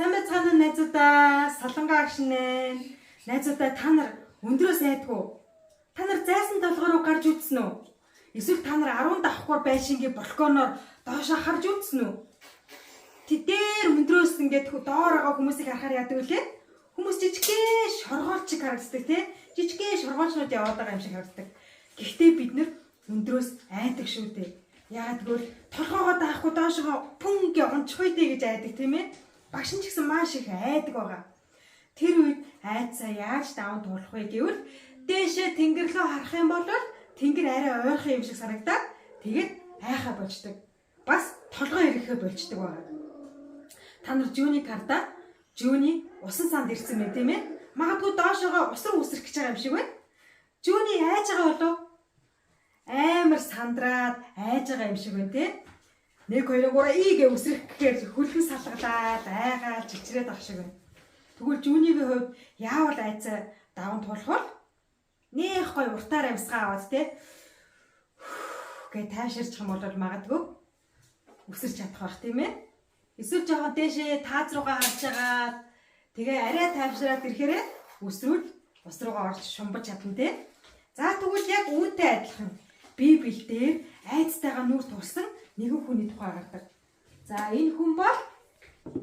Сайн байцгаана уу найзуудаа, Солонгоо агшнэ. Найзуудаа та нар өндрөөс айдгүй. Та нар зайсан толгой руу гарч үзсэн үү? Эсвэл та нар 10 давхгүйр байшингийн балконоор доошоо харж үзсэн үү? Тэдээр өндрөөс ингээд доор байгаа хүмүүсийг харахаар яадаг үлээ? Хүмүүс жижигхэн шоргоолч шиг харагддаг тий? Жижигхэн шоргоолчнууд яваад байгаа юм шиг харагддаг. Гэхдээ бид нар өндрөөс айдаг шүү дээ. Яагаад гэвэл толгоогоо даахгүй доошоо пүн гэж онцгой дээ гэж айдаг тийм ээ? Багш нь ч гэсэн маш их айдаг байгаа. Тэр үед айцаа яаж даван туулах вэ гэвэл дээшээ тэнгэр рүү харах юм бол тэнгэр арай ойрхон юм шиг санагдаад тэгээд айхаа болждаг. Бас толгой ирэхээ болждаг байгаа. Та нар Жүүнийг хардаа Жүүний усан санд ирсэн мэй тийм ээ? Магадгүй доошоогоо ус руу үсрэх гэж байгаа юм шиг байна. Жүүний айж байгаа болов? Амар сандраад айж байгаа юм шиг байна тий? 1 2 3 игээ үсрэх гэхээр хөлгөн салгалаад айгаал чичрээд ах шиг байна. Тэгвэл Жүүнигийн хувьд яавал айцаа даван туулах бол нэх гой уртаар амьсгаа аваад тий? Гэ тааширч юм бол магадгүй үсэрч чадах байх тийм ээ? Эсвэл жоохон дээшээ тааз руугаа харж байгаа. Тэгээ арай тайвшраад ирэхээр үсрүүл ус руугаа орж шумбаж чадна тий? За тэгвэл яг үүнтэй адилхан Библиэлд айцтайгаа нүр тулсан нэгэн хүний тухай гардаг. За энэ хүн бол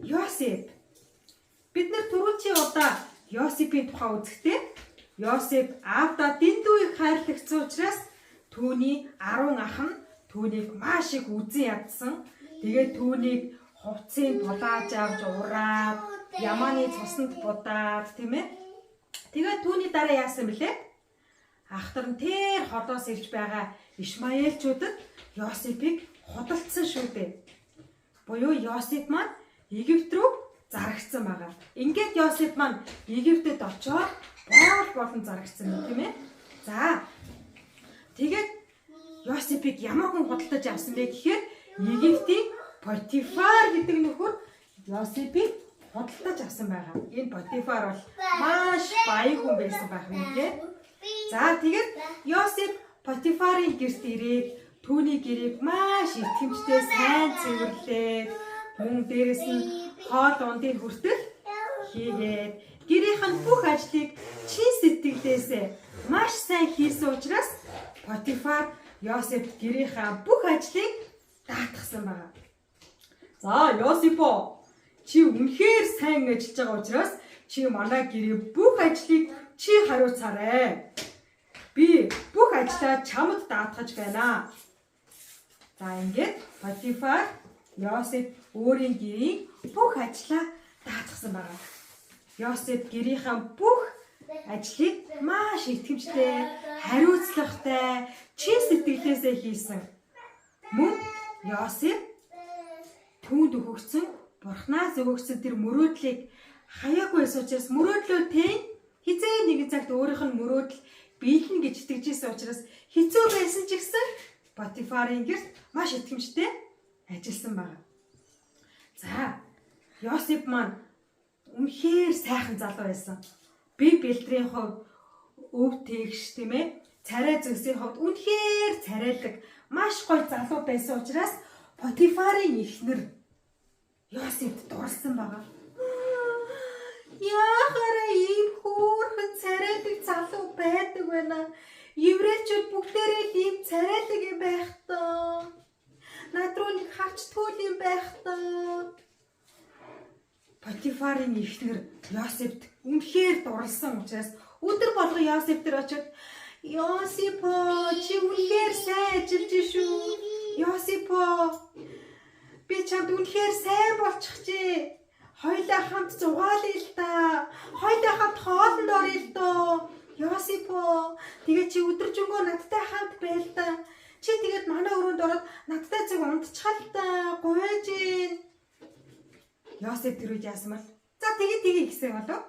Йосеф. Бид нар түрүүчийн удаа Йосефийн тухай үзэхдээ Йосеф аавдаа дэндүү их хайрлагцсан учраас түүний 10 ах нь түүнийг маш их үзэн ядсан. Тэгээд түүнийг хувцсыг булааж авч ураад ямааны цуснд будаад тийм ээ. Тэгээд түүний дараа яасан бэлээ? Ахтар нь тэр холоос ирж байгаа Ишмаэлчуудад Йосефийг худалдсан шүү дээ. Буюу Йосеф маань Египт рүү зарагдсан байгаа. Ингээд Йосеф маань Египтэд очоод болон зарагдсан юм тийм ээ. За тэгээд Йосефийг ямар хүн худалдаж авсан бэ гэхээр Египтийн Потифар гэдэг нөхөр Йосефийг худалдаж авсан байгаа. Энэ Потифар бол маш баян хүн байсан байх юм тийм. За тэгээд Йосеф Потифарын гэрт ирээд түүний гэрээг маш итгэмжтэй сайн цэвэрлээд мөн дээрэс нь хоол ундын хүртэл хийгээд гэрийнхэн бүх ажлыг чин сэтгэлээсээ маш сайн хийсэн учраас Потифар Йосеф гэрийнхаа бүх ажлыг даатгсан байна. За Йосефо чи үнэхээр сайн ажиллаж байгаа учраас чи манай гэрээ бүх ажлыг чи хариуцаарай. Би бүх ажлаа чамд даатгаж байна. За ингээд Потифар Йосеф өөрийн гэрийн бүх ажлаа даатгсан байна. Йосеф гэрийнхаа бүх ажлыг маш итгэмжтэй, хариуцлагатай, чин сэтгэлээсээ хийсэн. Мөн Йосеф түүнд өгөгдсөн, Бурханаас өгөгдсөн тэр мөрөөдлийг хаяагүй байсан учраас мөрөөдлөө тэн хизээ нэгэн цагт өөрийнх нь мөрөөдөл биелнэ гэж итгэжсэн учраас хэцүү байсан ч гэсэн Потифарын гэрт маш итгэмжтэй ажилласан байна. За Йосеф маань үнэхээр сайхан залуу байсан. Би бэлтрийн хувьд өв тэгш тийм ээ царай зүсийн хувьд үнэхээр царайлаг маш гоё залуу байсан учраас Потифарын эхнэр Йосефт дурлсан байгаа. Яахаараа ийм хөөрхөн царайдаг залуу байдаг байна. Еврейчүүд бүгдээрээ ийм царайдаг юм байх таа. Над руу нэг харчтгүй юм байх таа. Потифарын эхнэр Йосефт үнэхээр дурлсан учраас өдөр болгон Йосеф дээр очиод Йосефо чи үнэхээр сайн ажиллаж шүү. Йосефо би чамд үнэхээр сайн болчихжээ. Хоёлаа хамт зугаалъя л да. Хоёлаа хамт хоолнд оръё л доо. Йосефо тэгээ чи өдөржингөө надтай хамт байл да. Чи тэгээд манай өрөөнд ороод надтай цаг унтчихал да. Гуйж гин. Йосеф тэр үед яасан бол? За тэгээ гэсэн болов.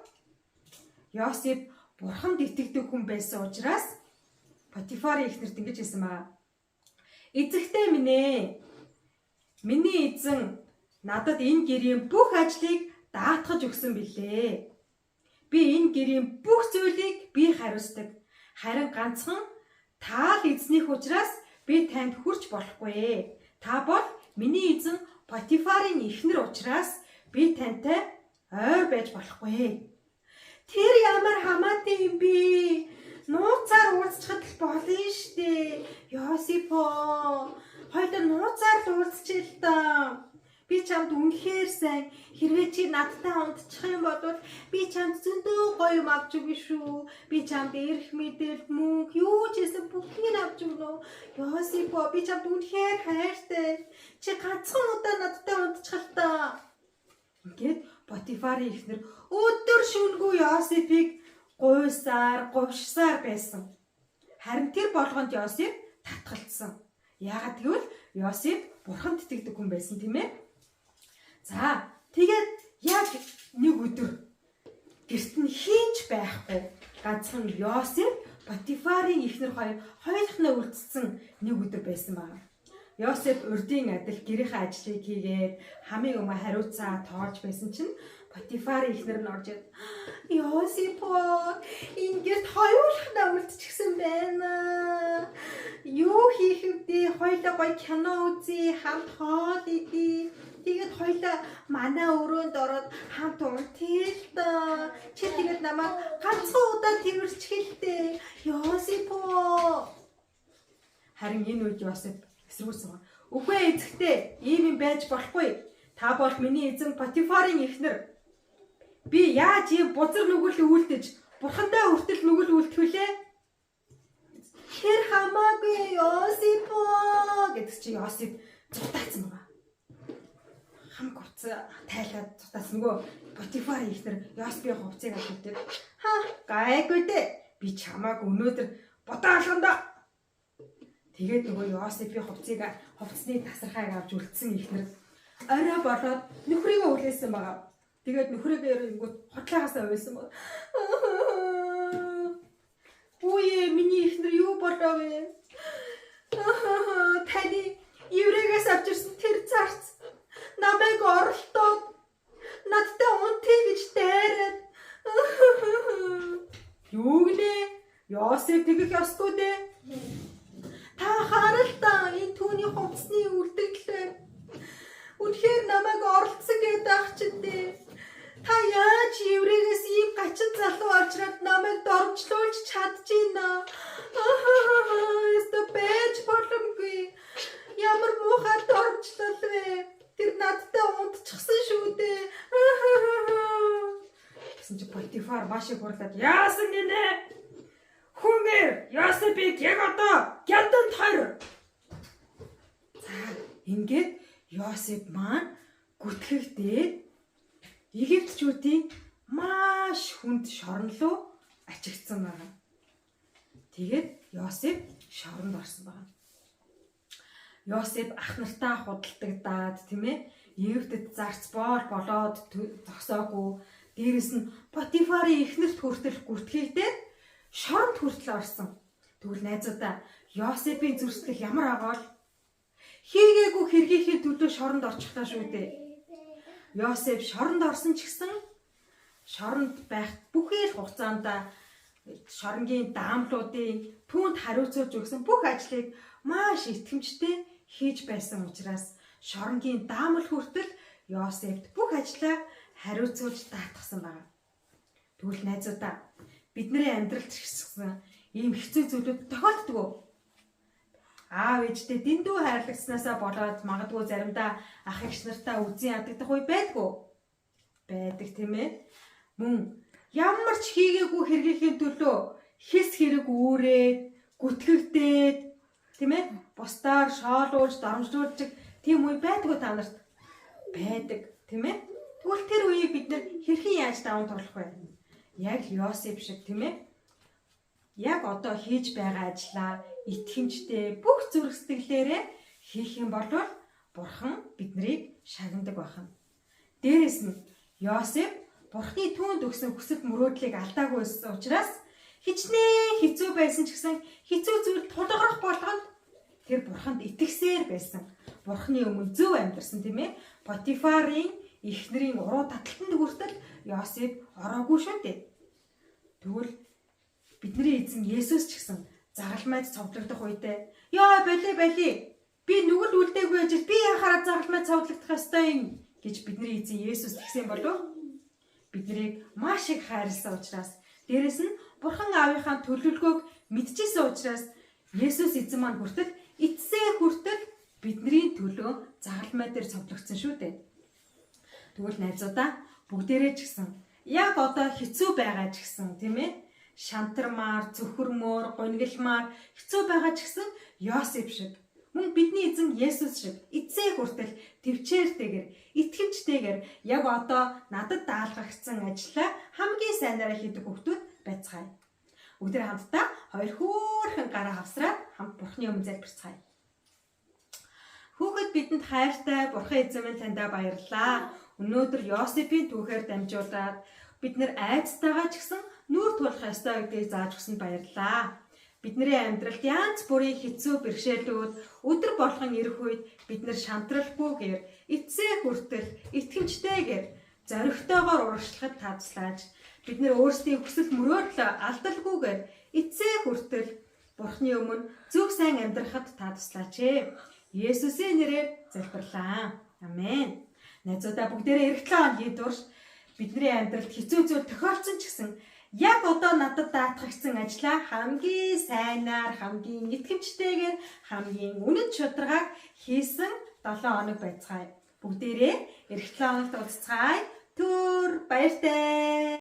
Йосеф бурханд итгэдэг хүн байсан учраас Потифарын эхнэрт ингэж хэлсэн баа. Эзэгтэй минь ээ. Миний эзэн надад энэ гэрийн бүх ажлыг даатгаж өгсөн билээ. Би энэ гэрийн бүх зүйлийг би хариуцдаг. Харин ганцхан та л эзнийх учраас би танд хүрч болохгүй. Та бол миний эзэн Потифарын эхнэр учраас би тантай ойр байж болохгүй. Тэр ямар хамаатай юм бэ? Нууцаар уулзчихад л болно штэ. Йосипо, хоёул нууцаар л уулзчих л та. Би чамд үнэхээр сайн. Хэрвээ чи надтай унтчих юм бол би чамд зөндөө гоё юм авч өгнө шүү. Би чамд эрх мэдэл, мөнгө, юу ч гэсэн бүгдийг авч өгнө. Йосипо, би чамд үнэхээр хайртай. Чи ганцхан удаа надтай унтчих л та. Ингээд Потифарын эхнэр өдөр шөнөгүй Йосипыг гуйсаар, говшсаар байсан. Харин тэр болгонд Йосип татгалцсан. Яагаад гэвэл Йосип бурханд итгэдэг хүн байсан тийм ээ. За, тэгээд яг нэг өдөр гэрт нь хинч байхгүй. Ганцхан Йосип, Потифарын эхнэр хоёулахнаа үлдсэн нэг өдөр байсан байна. Йосип урдын адил гэрийнхээ ажлыг хийгээд хамын өмнө хариуцаа тоолж байсан чинь Потифарын эхнэр нь орж ирээд Йосипо, энэ гэрт хоёулахнаа үлдчихсэн байна. Юу хийх вэ? Хоёулаа гоё кино үзье, хамт хоол идье. Тэгээд хоёулаа манай өрөөнд ороод хамт унтъя л да. Чи тэгээд намайг ганцхан удаа тэрвэрч хэлтэй. Йосипо. Харин энэ үед Йосип эсрүүцсэн. Үгүй эзэгтэй, ийм юм байж болохгүй. Та бол миний эзэн Потифарын эхнэр. Би яаж ийм бузар нүгэл үйлдэж, бурхандаа хүртэл нүгэл үйлдэх вүлээ? Тэр хамаагүй Йосипо гэдэг чи Йосип зутаацсан байгаа. Хам гуцаа тайлаад зутаасан нөгөө Потифарын эхнэр Йосипийн хувцсыг авчихдаг. Гайгүй дээ. Би чамааг өнөөдөр бодаалганда. Тэгээд нөгөө Йосипийн хувцсны тасархайг авч үлдсэн эхнэр орой болоод нөхрийгөө хүлээсэн байгаа. Тэгээд нөхрийгөө ирэнгүүт хотлаагасаа уйлсан баг. Үе миний эхнэр юу болоо вэ? Таны еврейгээс авч ирсэн тэр зарц намайг оролдоод надтай унтъя гэж дайраад. Юу гэлээ? Йосип тэгэх ёсгүй дээ. Та харал та энэ түүний хувцсны үлдэгдлээ. Үнэхээр намайг оролцсон гэдэг ах чинь дээ. Та яаж еврейгээс ийм гачин залуу олжраад намайг дормжлуулж чадчихна? Өстө байж боломгүй. Ямар муухай дормжлол вэ? Тэр надтай унтчихсан шүү дээ. Гэсэн чи Потифар маш их хурлаад яасан гинэ? Хүнээр Йосипыг яг одоо гялдан тойр. За, ингээд Йосип маань гүтгэгдээд Египтчүүдийн маш хүнд шорон руу ачигдсан байна. Тэгээд Йосип шоронд орсон байна. Йосип ах нартаа худалдагдаад тийм ээ Египтэд зарц болоод зогсоогүй. Дээрэс нь Потифарын эхнэрт хүртэл гүтгэгдээд шоронд хүртэл орсон. Тэгвэл найзуудаа Йосипийн зүрстэл ямар байгаа бол хийгээгүй хэргийнхээ төлөө шоронд орчихлаа шүү дээ. Йосип шоронд орсон ч гэсэн шоронд байх бүхэл хугацаанд шоронгийн даамлуудын түүнд хариуцуулж өгсөн бүх ажлыг маш итгэмжтэй хийж байсан учраас шоронгийн даамал хүртэл Йосипт бүх ажлаа хариуцуулж даатгсан байна. Тэгвэл найзуудаа бидний амьдралд хэрэгсэн ийм хэцүү зүйлүүд тохиолддог уу? Аав ээжтэй дэндүү хайрлагцснаасаа болоод магадгүй заримдаа ах эгч нартаа үзэн ядагдах үе байдгүй. Байдаг тийм ээ. Мөн ямар ч хийгээгүй хэргийн төлөө хэс хэрэг үүрээд, гүтгэгдээд тийм ээ. Бусдаар шоолуулж, доромжлуулж тийм үе байдгүй та нарт. Байдаг тийм ээ. Тэгвэл тэр үеийг бид нэр хэрхэн яаж даван туулах вэ? Яг Йосип шиг тийм ээ. Яг одоо хийж байгаа ажлаа итгэмжтэй бүх зүрх сэтгэлээрээ хийх юм бол Бурхан биднийг шагнадаг байна. Дээрээс нь Йосип Бурханы түүнд өгсөн хүсэл мөрөөдлийг алдаагүй байсан учраас хичнээн хэцүү байсан ч гэсэн хэцүү зүйл тулгарх болгонд тэр Бурханд итгэсээр байсан. Бурханы өмнө зөв амьдарсан тийм ээ. Потифарын эхнэрийн уруу таталтанд хүртэл Йосип ороогүй шүү дээ. Тэгвэл бидний эзэн Есүс ч гэсэн загалмайд цовдлогдох үедээ "Яа боли. Би нүгэл үлдээгүй ажил би яхаараа загалмайд цовдлогдох ёстой юм" гэж бидний эзэн Есүс тэгсэн болов. биднийг маш их хайрласан учраас дээрэс нь Бурхан Аавынхаа төлөвлөгөөг мэдчихсэн учраас Есүс эзэн маань хүртэл эцсээ хүртэл бидний төлөө загалмай дээр цовдлогдсон шүү дээ. Тэгвэл найзуудаа бүгдээрээ ч гэсэн яг одоо хэцүү байгаа ч гэсэн тийм ээ шантармаар, цөхөрмөр, гунигалмаар хэцүү байгаа ч гэсэн Йосеф шиг мөн бидний эзэн Есүс шиг эцсээ хүртэл төвчээртэйгэр, итгэмжтэйгэр яг одоо надад даалгагдсан ажлаа хамгийн сайнаараа хийдэг хүмүүс байцгаая. Бүгдээ хамтдаа хоёр хөөрхөн гараа хавсраад хамт Бурхны өмнө залбирцгаая. Хүүхэд бидэнд хайртай Бурхан эзэн минь таньда баярлалаа. Өнөөдөр Йосефийн түүхээр дамжуулаад бид нэр айцтайгаа ч гэсэн нүүр тулах ёстой гэдгийг зааж өгсөнд баярлалаа. Бидний амьдралд янз бүрийн хэцүү бэрхшээлүүд өдөр болгон ирэх үед бид нэр шантралгүйгээр эцсээ хүртэл итгэмжтэйгээр зоригтойгоор урагшлахад таацлааж бид нэр өөрсдийн хүсэл мөрөөдөл алдалгүйгээр эцсээ хүртэл Бурхны өмнө зөв сайн амьдрахад таацлаач ээ. Есүсийн нэрээр залбирлаа. Амен. Найзуудаа бүгдээрээ эх 7 хоногийн турш бидний амьдралд хэцүү зүйл тохиолдсон ч гэсэн яг одоо надад даатгагдсан ажлаа хамгийн сайнаар, хамгийн итгэмжтэйгээр, хамгийн үнэт шударгааг хийсэн 7 хоног байцгаая. Бүгдээрээ эх 7 хоногт уулзцгаая. Түр баяртай.